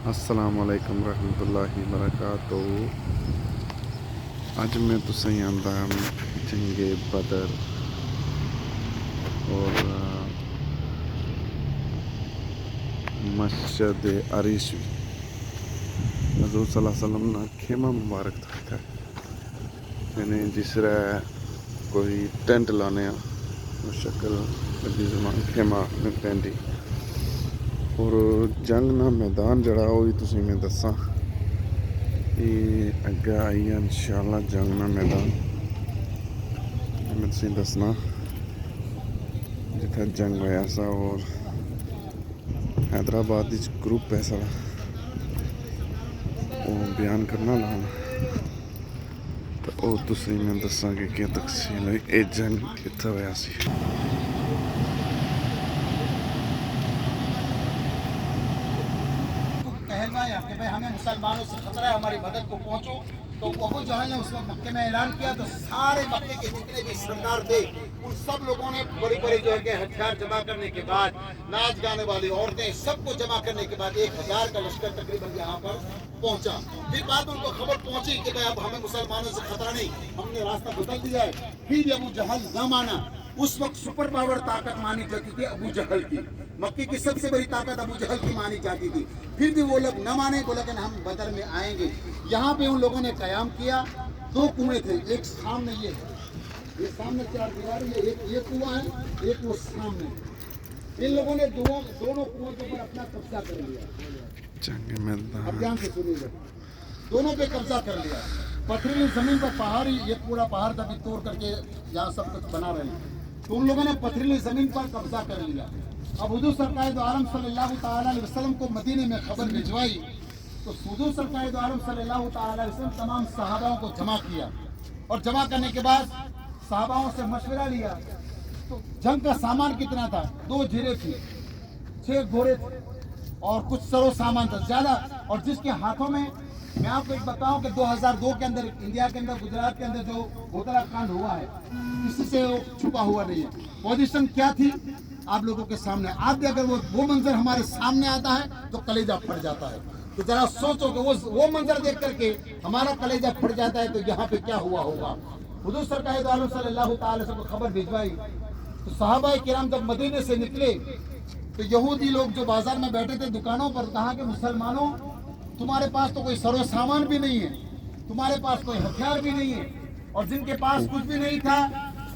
السلام علیکم ورحمۃ اللہ وبرکاتہ۔ اج میں تسیں آندا جنگ بدر اور مسجد عریش حضور صلی اللہ علیہ وسلم نا خیمہ مبارک تھا یعنی جس طرح کوئی ٹینٹ لانے شکل زمان خیمہ میں پینڈی اور جنگ نا میدان جڑا وہی تسی میں دساں یہ اگے آئی ہے انشاءاللہ جنگ نا میدان میں تسی دسنا جتھے جنگ ہویا سا اور حیدرآباد گروپ ہے سارا وہ بیان کرنا لانا تو وہ تسی میں دساں کہ کیا تفصیل ہے یہ جنگ کتھے ہویا سی۔ کہ بھائی ہمیں مسلمانوں سے خطرہ ہے، ہماری مدد کو پہنچو، تو ابو جہل نے اس وقت مکے میں اعلان کیا تو سارے مکے کے جتنے بھی سردار تھے ان سب لوگوں نے بڑی بڑی جو ہے کہ ہتھیار جمع کرنے کے بعد ناچ گانے والی عورتیں سب کو جمع کرنے کے بعد 1000 کا لشکر تقریباً یہاں پر پہنچا۔ پھر بعد ان کو خبر پہنچی کہ بھائی اب ہمیں مسلمانوں سے خطرہ نہیں، ہم نے راستہ بدل دیا ہے۔ پھر بھی ابو جہل نہ مانا۔ اس وقت سپر پاور طاقت مانی جاتی تھی ابو جہل کی، مکی کی سب سے بڑی طاقت ابو جہل کی مانی جاتی تھی۔ پھر بھی وہ لوگ نہ مانے، بولا کہ ہم بدر میں آئیں گے۔ یہاں پہ ان لوگوں نے قیام کیا۔ 2 کنویں تھے، ایک سامنے یہ سامنے 4 دیوار ہے، ایک یہ کنواں ہے، ایک وہ سامنے۔ ان لوگوں نے دونوں کنویں کے اوپر اپنا قبضہ کر لیا۔ جنگ میدان اب دھیان سے سنیے گا، دونوں پہ قبضہ کر لیا۔ پتھریلی زمین پر پہاڑی یہ پورا پہاڑ تبھی توڑ کر کے یہاں سب کچھ بنا رہے ہیں، تو ان لوگوں نے پتھریلی زمین پر قبضہ کر لیا۔ اب حضور سرکار دو عالم صلی اللہ تعالیٰ علیہ وسلم کو مدینے میں خبر بھجوائی تو حضور سرکار دو عالم صلی اللہ تعالیٰ علیہ وسلم تمام صحاباؤں کو جمع کیا، اور جمع کرنے کے بعد صحاباؤں سے مشورہ لیا۔ تو جنگ کا سامان کتنا تھا؟ 2 جھیرے تھے، 6 گھوڑے تھے اور کچھ سرو سامان تھا زیادہ، اور جس کے ہاتھوں میں آپ کو ایک بتاؤں کہ 2002 کے اندر انڈیا کے اندر گجرات کے اندر جو گھوٹلا کانڈ ہوا ہے کسی سے وہ چھپا ہوا نہیں ہے۔ پوزیشن کیا تھی آپ لوگوں کے سامنے؟ آج بھی اگر وہ منظر ہمارے سامنے آتا ہے تو کلیجہ پھٹ جاتا ہے۔ تو ذرا سوچو کہ وہ منظر دیکھ کر کے ہمارا کلیجہ پھٹ جاتا ہے تو یہاں پہ کیا ہوا ہوگا۔ حضور سرکار دو عالم صلی اللہ تعالی وسلم کو خبر بھجوائی تو صحابہ کرام جب مدینے سے نکلے تو یہودی لوگ جو بازار میں بیٹھے تھے دکانوں پر کہا کہ مسلمانوں تمہارے پاس تو کوئی سرو سامان بھی نہیں ہے، تمہارے پاس کوئی ہتھیار بھی نہیں ہے، اور جن کے پاس کچھ بھی نہیں تھا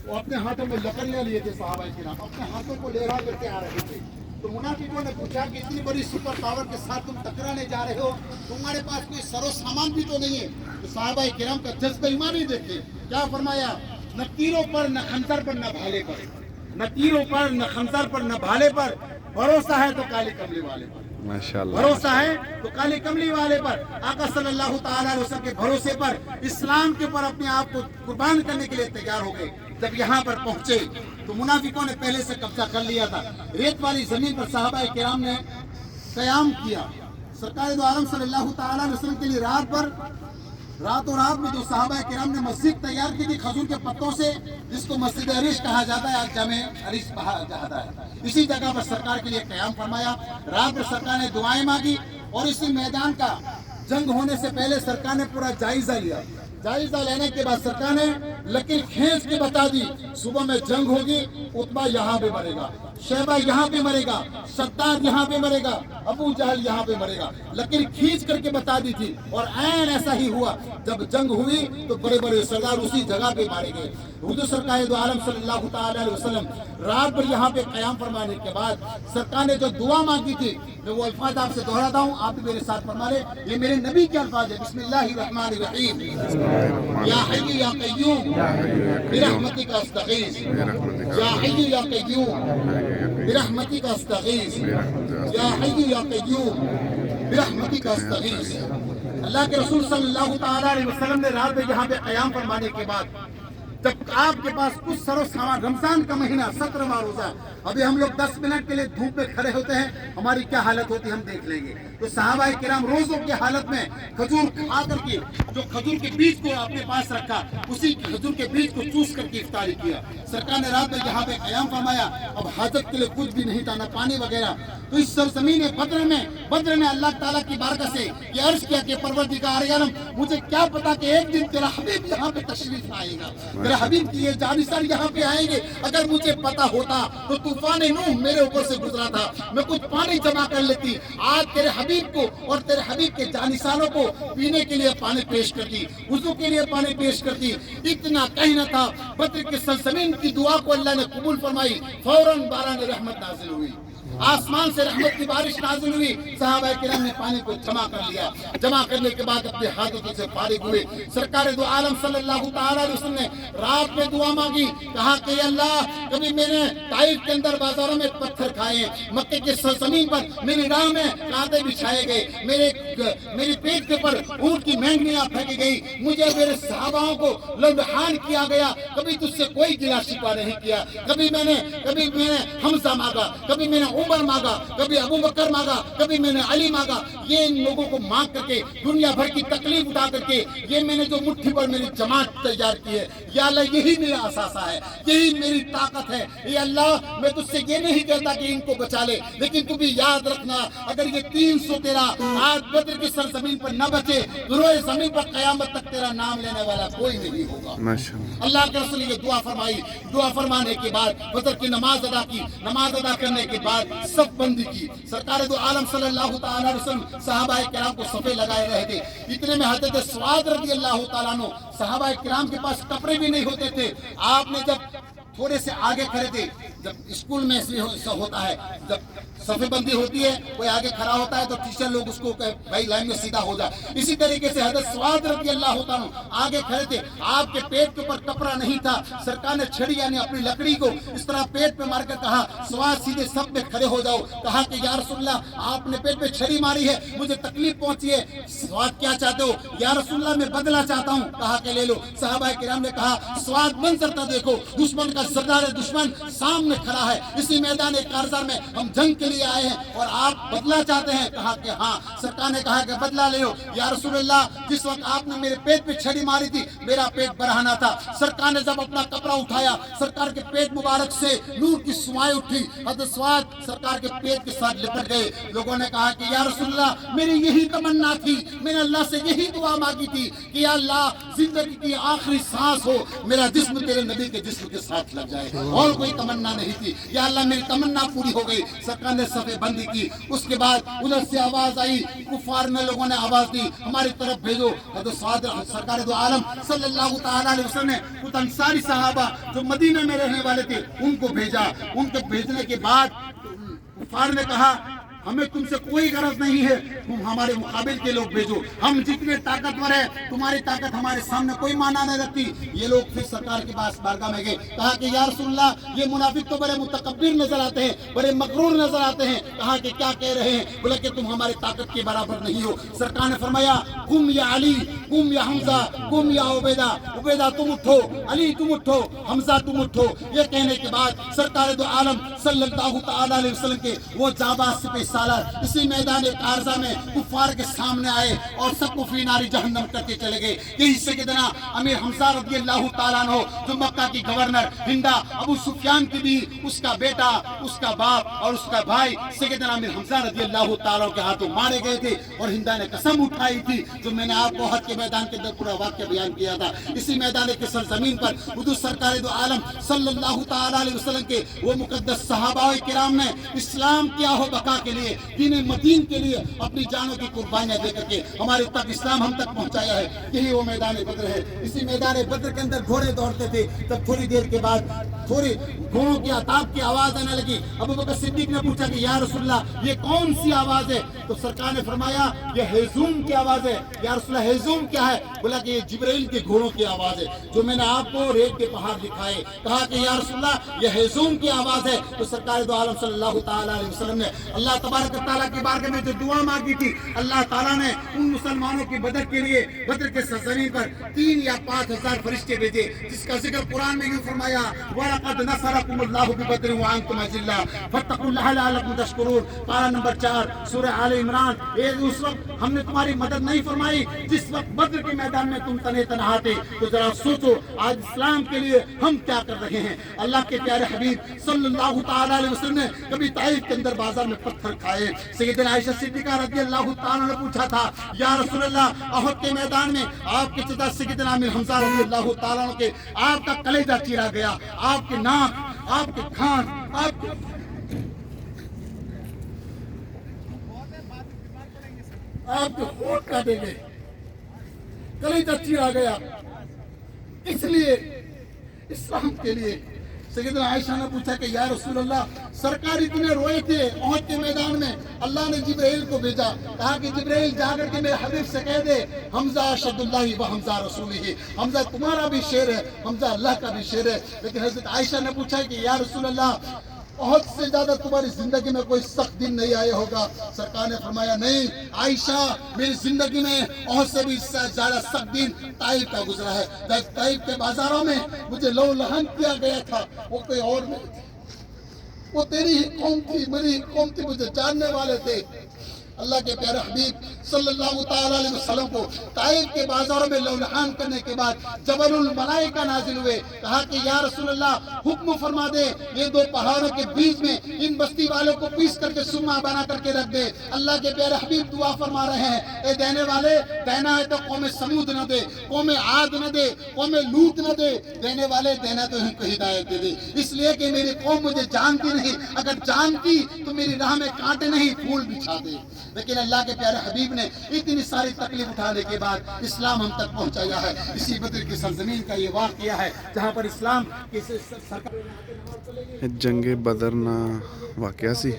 وہ اپنے ہاتھوں میں لکڑیاں لیے تھے۔ صحابہ کرام اپنے ہاتھوں کو لہرا کر کے آ رہے تھے۔ تو منافقوں نے پوچھا کہ اتنی بڑی سپر پاور کے ساتھ تم ٹکرانے جا رہے ہو، تمہارے پاس کوئی سرو سامان بھی تو نہیں ہے؟ تو صحابہ کرام کا جذبہ ایمانی دیکھتے کیا فرمایا، نہ تیروں پر نہ خنجر پر نہ بھالے پر، نہ تیروں پر نہ خنجر پر نہ بھالے پر، بھروسہ ہے تو کالے کملے والے پر، ماشاءاللہ بھروسہ ہے تو کالی کملی والے پر، آقا صلی اللہ تعالیٰ علیہ وسلم کے بھروسے پر اسلام کے اوپر اپنے آپ کو قربان کرنے کے لیے تیار ہو گئے۔ جب یہاں پر پہنچے تو منافقوں نے پہلے سے قبضہ کر لیا تھا۔ ریت والی زمین پر صحابہ کرام نے قیام کیا۔ سرکار دو عالم صلی اللہ تعالیٰ علیہ وسلم کے لیے راتوں رات میں جو صحابہ کرام نے مسجد تیار کی تھی کھجور کے پتوں سے، جس کو مسجد عریش کہا جاتا ہے، آج جامع عریش کہا جاتا ہے، اسی جگہ پر سرکار کے لیے قیام فرمایا۔ رات میں سرکار نے دعائیں مانگی اور اسی میدان کا جنگ ہونے سے پہلے سرکار نے پورا جائزہ لیا۔ جائزہ لینے کے بعد سرکار نے لکیر کھینچ کے بتا دی صبح میں جنگ ہوگی، عتبہ یہاں پہ مرے گا، شیبہ یہاں پہ مرے گا، شداد یہاں پہ مرے گا، ابو جہل یہاں پہ مرے گا، لکیر کھینچ کر کے بتا دی تھی، اور عین ایسا ہی ہوا۔ جب جنگ ہوئی تو بڑے بڑے سردار اسی جگہ پہ مارے گئے۔ حضور سرکار دو عالم صلی اللہ تعالی علیہ وسلم رات بھر یہاں پہ قیام فرمانے کے بعد سرکار نے جو دعا مانگی تھی میں وہ الفاظ آپ سے دہراتا ہوں، آپ بھی میرے ساتھ فرما لیں۔ یہ میرے نبی کے الفاظ ہیں، بسم اللہ الرحمن الرحیم، یا حی یا قیوم برحمتک استغیث، یا حی یا قیوم برحمتک استغیث، یا حی یا قیوم برحمتک استغیث۔ اللہ کے رسول صلی اللہ تعالیٰ علیہ وسلم نے رات میں یہاں پہ قیام فرمانے کے بعد जब आपके पास कुछ सरो सामान, रमजान का महीना 17वां रोजा, अभी हम लोग 10 मिनट के लिए धूप में खड़े होते हैं, हमारी क्या हालत होती है हम देख लेंगे। तो सहाबाए किराम रोजों की हालत में खजूर खा करके, जो खजूर के बीज को अपने पास रखा, उसी खजूर के बीज को चूस करके इफ्तारी किया। सरकार ने रात में यहाँ पे कयाम फरमाया, अब हाजत के लिए कुछ भी नहीं था, ना पानी वगैरह। तो इस सरजमीन बद्र ने अल्लाह ताला की बारका से ये अर्ज किया कि परवरदिगार आलम, मुझे क्या पता कि एक दिन तेरा हबीब यहाँ पे तशरीफ आएगा, तेरा हबीब की ये जानिसार यहाँ पे आएंगे। अगर मुझे पता होता तो तूफान नूह मेरे ऊपर से गुजरा था, मैं कुछ पानी जमा कर लेती, आज तेरे हबीब को और तेरे हबीब के जानिसारों को पीने के लिए पानी पेश करती, वुज़ू के लिए पानी पेश करती। इतना कहना था, बद्र के सरजमीन की दुआ को अल्लाह ने कबूल फरमाई, फौरन बारान रहमत नाजिल हुई, आसमान से रहमत की बारिश नाजिल हुई। सहाबाए किराम ने पानी को जमा कर लिया, जमा करने के बाद अपने हाथों से फारिग हुए। सरकार दो आलम सल्लल्लाहु तआला अलैहि वसल्लम ने रात में दुआ मांगी, कहा कि अल्लाह, कभी मैंने ताइफ के अंदर बाजारों में पत्थर खाए, मक्के के सरजमीन पर मेरी राह में कांटे बिछाए गए, मेरे पेट के ऊपर ऊंट की महंगियां फेंकी गई, मुझे मेरे सहाबाओं को लम्हान किया गया, कभी तुझसे कोई गिला शिकवा नहीं किया। कभी मैंने हमजा मांगा, कभी मैंने उमर मांगा, कभी अबू बकर मांगा, कभी मैंने अली मांगा। ये इन लोगों को मांग करके, दुनिया भर की तकलीफ उठा करके, ये मैंने जो मुट्ठी पर मेरी जमात तैयार की है, या अल्लाह यही मेरा असासा है, यही मेरी ताकत है। ये अल्लाह, मैं तुझसे ये नहीं कहता कि इनको बचा ले, लेकिन तू भी याद रखना, अगर ये 313 आज बद्र की सरजमीन पर न बचे, रोए जमीन पर कयामत तक तेरा नाम लेने वाला कोई नहीं होगा। माशाअल्लाह। अल्लाह के रसूल ने दुआ फरमाई, दुआ फरमाने के बाद फजर की नमाज अदा की, नमाज अदा करने के बाद सफ बंदी की। सरकार दो आलम सल्लल्लाहु तआला अलैहि वसल्लम सहाबाए किराम को सफे लगाए रहे थे। इतने में हजरत सवाद रज़ी अल्लाह तआला अन्हु, सहाबाए किराम के पास कपड़े भी नहीं होते थे। आपने जब थोड़े से आगे खड़े थे, जब स्कूल में ऐसे होता है, जब सफेबंदी होती है, कोई आगे खड़ा होता है तो टीचर लोग उसको भाई लाइन में सीधा हो जा। इसी तरीके से हजरत सवाद रज़ी अल्लाह तआला अन्हु आगे खड़े थे, आपके पेट के ऊपर कपड़ा नहीं था। सरकार ने छड़ी यानी अपनी लकड़ी को इस तरह पेट पे मारकर कहा, सवाद सीधे सब में खड़े हो जाओ। कहा कि या रसूलल्लाह, आपने पेट पे छड़ी मारी है, मुझे तकलीफ पहुंची है, सवाद क्या चाहते हो? या रसूलल्लाह, मैं बदला चाहता हूँ। कहा कि ले लो। सहाबाए किराम ने कहा, सवाद मंजर था देखो, दुश्मन का सरदार दुश्मन सामने खड़ा है, इसी मैदान कारज़ा में हम जंग के लिए आए हैं और आप बदला चाहते हैं। कहा कि हाँ। सरकार ने कहा कि बदला ले लो। या रसूलल्लाह, जिस वक्त आपने मेरे पेट पे छड़ी मारी थी, मेरा पेट बढ़ाना था। सरकार ने जब अपना कपड़ा उठाया, सरकार के पेट मुबारक से नूर की सुमाएं उठी, हज़रत सवाद सरकार के पेट के साथ लिपट गए। लोगों ने कहा कि या रसूलल्लाह, मेरी यही तमन्ना थी, मैंने अल्लाह से यही दुआ मांगी थी कि या अल्लाह, जिंदगी की आखिरी सांस हो, मेरा जिस्म तेरे नबी के जिस्म के साथ लग जाए, और कोई तमन्ना नहीं थी। या अल्लाह, मेरी तमन्ना पूरी हो गई। सरकार ने सफे बंदी की। उसके बाद उधर से आवाज आई, कुफार में लोगों ने आवाज दी, हमारी तरफ भेजो। सरकार दो आलम सल्लल्लाहु तआला अलैहि वसल्लम ने कुछ अंसारी सहाबा जो मदीना में रहने वाले थे उनको भेजा। उनको भेजने के बाद कुफार ने कहा, हमें तुमसे कोई गरज नहीं है, तुम हमारे मुकाबिल के लोग भेजो, हम जितने ताकतवर है, तुम्हारी ताकत हमारे सामने कोई माना नहीं रखती। ये लोग फिर सरकार के पास बारगाह में गए। कहा कि या रसूलल्लाह, ये मुनाफिक तो बड़े मुतकब्बिर नजर आते हैं, बड़े मगरूर नजर आते हैं। कहा कि क्या कह रहे हैं? बोले कि तुम हमारी ताकत के बराबर नहीं हो। सरकार ने फरमाया, कुम या अली, कुम या हमजा, कुम या उबैदा, उबैदा तुम उठो, अली तुम उठो, हमजा तुम उठो। ये कहने के बाद सरकार दो आलम सल्लल्लाहु तआला अलैहि वसल्लम के वो जाबाज सिपह सालार इसी मैदान कारज़ा में कुफार के सामने आए और सबको फी नारी जहन्नम करके चले गए। यही सैयदना अमीर हमजा रज़ी अल्लाह तआला अन्हु, जो मक्का की गवर्नर हिंदा अबू सुफियान की भी, उसका बेटा, उसका बाप और उसका भाई सैयदना अमीर हमजा रज़ी अल्लाह तआला के हाथों मारे गए थे। और हिंदा ने कसम उठाई थी, जो मैंने आपको हद के मैदान के अंदर पूरा वाक्य बयान किया था। इसी मैदान के सरजमीन पर हुजूर सरकार दो आलम सल्लल्लाहु तआला अलैहि वसल्लम के वो मुकद्दस सहाबाए किराम ने इस्लाम क्या हो बका के लिए, दीन मदीन के लिए अपनी जानों की कुर्बानियां दे करके हमारे तक इस्लाम हम तक पहुंचाया है। यही वो मैदान बद्र है। इसी मैदान बद्र के अंदर घोड़े दौड़ते थे। तब थोड़ी देर के बाद थोड़ी घोड़ों की आताब की आवाज आने लगी। अबू बकर सिद्दीक ने पूछा कि या रसूलल्लाह ये कौन सी आवाज है? तो सरकार ने फरमाया ये हेजूम की आवाज है। या रसूलल्लाह हेजूम क्या है? बोला कि ये जिब्राइल के घोड़ों की आवाज है जो मैंने आपको रेत के पहाड़ दिखाए। कहा कि या रसूलल्लाह ये हेजूम की आवाज है। तो सरकार दो आलम सल्लल्लाहु ताला अलैहि वसल्लम ने अल्लाह तबारक व तआला की बारगाह में जो दुआ मांगी थी, अल्लाह ताला ने उन मुसलमानों की बदर के लिए बदर के सरजमीन पर 3 या 5,000 फरिश्ते भेजे, जिसका जिक्र कुरान में यूं फरमाया वलक़द नसरकुमुल्लाहु बिबद्र व अंतुम अज़िल्ला फत्तकुल्लाह लअल्लकुम तशकुरून। पारा नंबर 4 सूरह आले इमरान। ये उस वक्त हमने तुम्हारी मदद नहीं फरमाई जिस वक्त बद्र के मैदान में तुम तने तनहा थे। तो जरा सोचो आज इस्लाम के लिए हम क्या कर रहे हैं। अल्लाह के प्यारे हबीब सल्लल्लाहु ताला अलैहि वसल्लम ने कभी ताइफ के अंदर बाजार में पत्थर खाए। सैयदना आयशा सिद्दीका रज़ियल्लाहु ताला ने पूछा था या रसूलल्लाह अहद के मैदान में आपके चचा सैयदना अमीर हमजा रज़ियल्लाहु ताला के आपका कलेजा चीरा गया, आपके नाक, आपके कान, आपके होठ काटे गए, कलेजा चीरा गया। इसलिए इस्लाम के लिए सैयदना आयशा ने पूछा कि या रसूलल्लाह सरकार इतने रोए थे ओहद के मैदान में, अल्लाह ने जिब्राइल को भेजा, कहा कि जिब्राइल जाकर के मेरे हबीब से कह दे हमजा अशदुल्लाहि व हमजा रसूलिही, हमजा तुम्हारा भी शेर है, हमजा अल्लाह का भी शेर है। लेकिन हजरत आयशा ने पूछा कि या रसूलल्लाह ओहद से ज्यादा तुम्हारी जिंदगी में कोई सख्त दिन नहीं आया होगा। सरकार ने फरमाया नहीं आयशा, मेरी जिंदगी में ओहद से भी ज्यादा सख्त दिन ताइफ का गुजरा है। जब ताइफ के बाजारों में मुझे लौ लहन किया गया था, वो कोई और नहीं, वो तेरी ही कौम थी, मेरी ही कौम थी, मुझे जानने वाले थे। अल्लाह के प्यारे हबीब सल्लल्लाहु ताला अलैहि वसल्लम को ताइफ के बाजारों में लौलहान करने के बाद जबलुल मलाइका नाजिल हुए। कहा कि या रसूलल्लाह हुक्म फरमा दे ये 2 पहाड़ों के बीच में इन बस्ती वालों को पीस करके सुरमा बना करके रख दे। अल्लाह के प्यारे हबीब दुआ फरमा रहे हैं ए देने वाले, देना है तो कौम समूद न दे, कौम आद न दे, कौम लूत न दे, देने वाले देना तो इनको हिदायत दे दे। इसलिए कि मेरी कौम मुझे जानती नहीं, अगर जानती तो मेरी राह में कांटे नहीं फूल बिछा दे। लेकिन अल्लाह के प्यारे हबीब ने इतनी सारी तकलीफ उठाने के बाद इस्लाम हम तक पहुंचाया है। इसी बद्र की सरजमीन का ये वाक़या है जहां पर इस्लाम की सरकार जंगे बदर ना वाक़या सी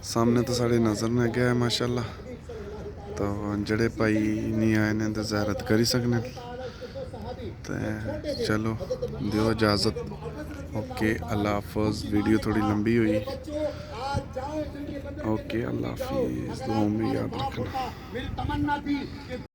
सामने तो साढ़े नज़र न गया है माशाल्लाह। तो जड़े भाई नहीं आए ने तो ज़ियारत करी सकने। तो चलो दियो इजाज़त। ओके अल्लाह हाफ़िज़। वीडियो थोड़ी लंबी हुई। ओके अल्लाह हाफ़िज़। दुआ में याद रखना।